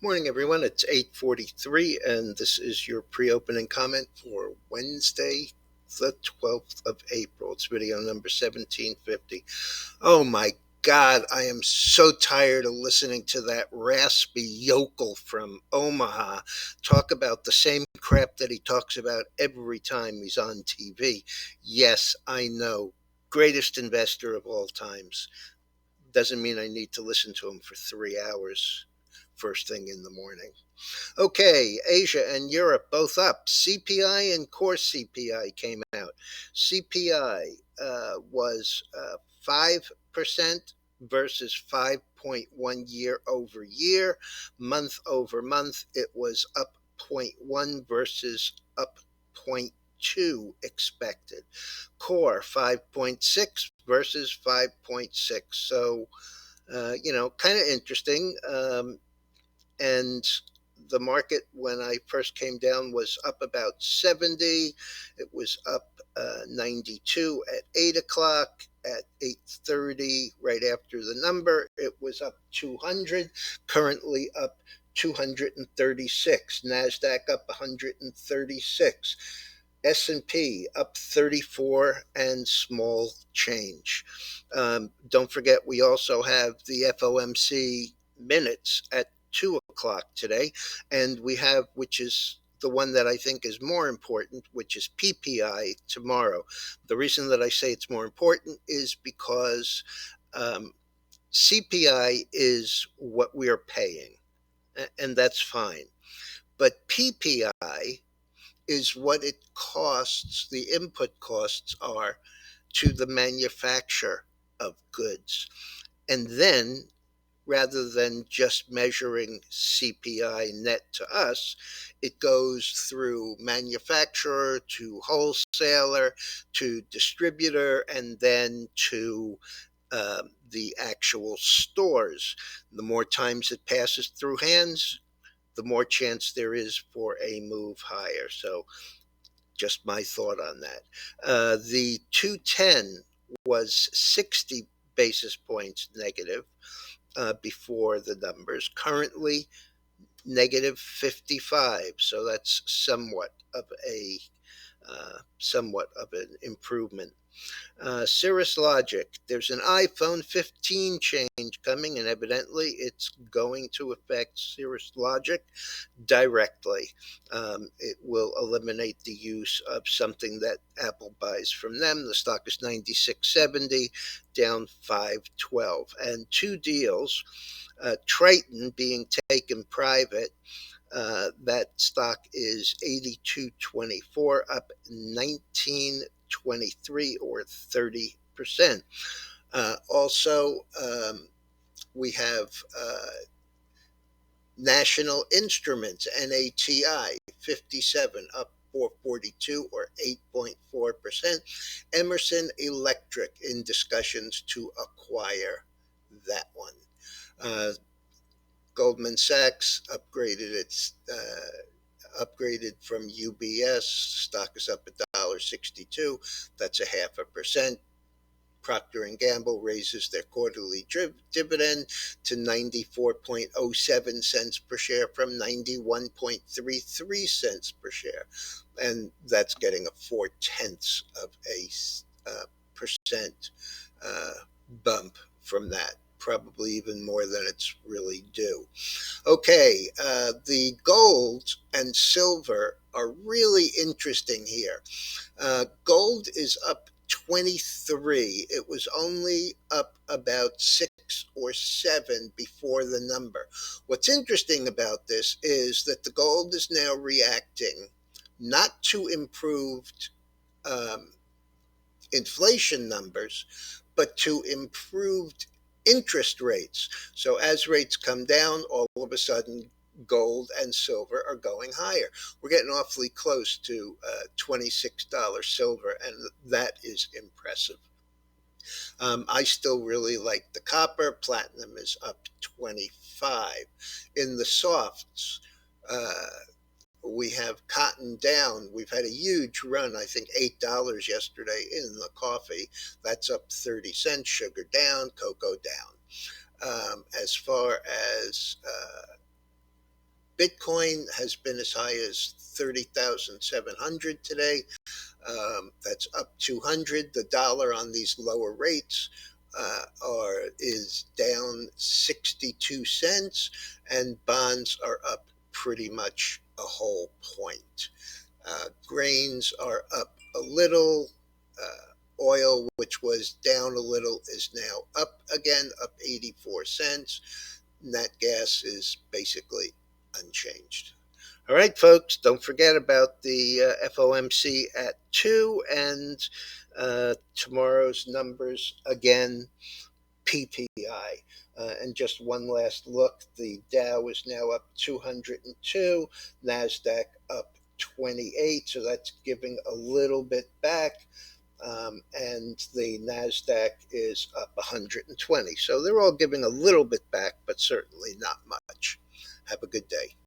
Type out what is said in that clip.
Morning, everyone. It's 8:43, and this is your pre-opening comment for Wednesday, the 12th of April. It's video number 1750. Oh my God, I am so tired of listening to that raspy yokel from Omaha talk about the same crap that he talks about every time he's on TV. Yes, I know. Greatest investor of all times. Doesn't mean I need to listen to him for 3 hours first thing in the morning. Okay, Asia and Europe both up. CPI and core CPI came out. CPI was 5% versus 5.1 year over year. Month over month, it was up zero point 0.1 versus up zero point 0.2 expected. Core 5.6 versus 5.6. So, kind of interesting. And the market when I first came down was up about 70. It was up 92 at 8 o'clock. At 8:30, right after the number, it was up 200. Currently up 236. Nasdaq up 136. S&P up 34 and small change. Don't forget, we also have the FOMC minutes at 2 o'clock today, and we have, which is the one that I think is more important, which is PPI tomorrow. The reason that I say it's more important is because um, CPI is what we are paying, and that's fine. But PPI is what it costs, the input costs are to the manufacture of goods. And then, rather than just measuring CPI net to us, it goes through manufacturer to wholesaler to distributor and then to the actual stores. The more times it passes through hands, the more chance there is for a move higher. So just my thought on that. The 210 was 60 basis points negative before the numbers. Currently, negative 55. So that's somewhat of an improvement. Cirrus Logic, there's an iPhone 15 change coming, and evidently it's going to affect Cirrus Logic directly. It will eliminate the use of something that Apple buys from them. The stock is 96.70, down 512. And two deals, Triton being taken private, that stock is 82.24, up 19.23 or 30%. Also, we have National Instruments, NATI, 57, up 442 or 8.4%. Emerson Electric in discussions to acquire that one. Uh, Goldman Sachs upgraded from UBS. Stock is up $1.62. That's a 0.5%. Procter and Gamble raises their quarterly dividend to 94.07 cents per share from 91.33 cents per share, and that's getting a 4/10 of a percent uh, bump from that. Probably even more than it's really due. Okay, the gold and silver are really interesting here. Gold is up 23. It was only up about 6 or 7 before the number. What's interesting about this is that the gold is now reacting not to improved um, inflation numbers, but to improved interest rates. So as rates come down, all of a sudden, gold and silver are going higher. We're getting awfully close to $26 silver, and that is impressive. I still really like the copper. Platinum is up 25. In the softs, uh, we have cotton down. We've had a huge run, I think $8 yesterday in the coffee. That's up 30 cents. Sugar down, cocoa down. As far as Bitcoin has been as high as 30,700 today. That's up 200. The dollar on these lower rates is down 62 cents, and bonds are up pretty much a whole point. Grains are up a little. Oil, which was down a little, is now up again, up 84 cents. Nat gas is basically unchanged. All right, folks, don't forget about the FOMC at 2 and tomorrow's numbers again, PPI. And just one last look, the Dow is now up 202, NASDAQ up 28, so that's giving a little bit back. And the NASDAQ is up 120. So they're all giving a little bit back, but certainly not much. Have a good day.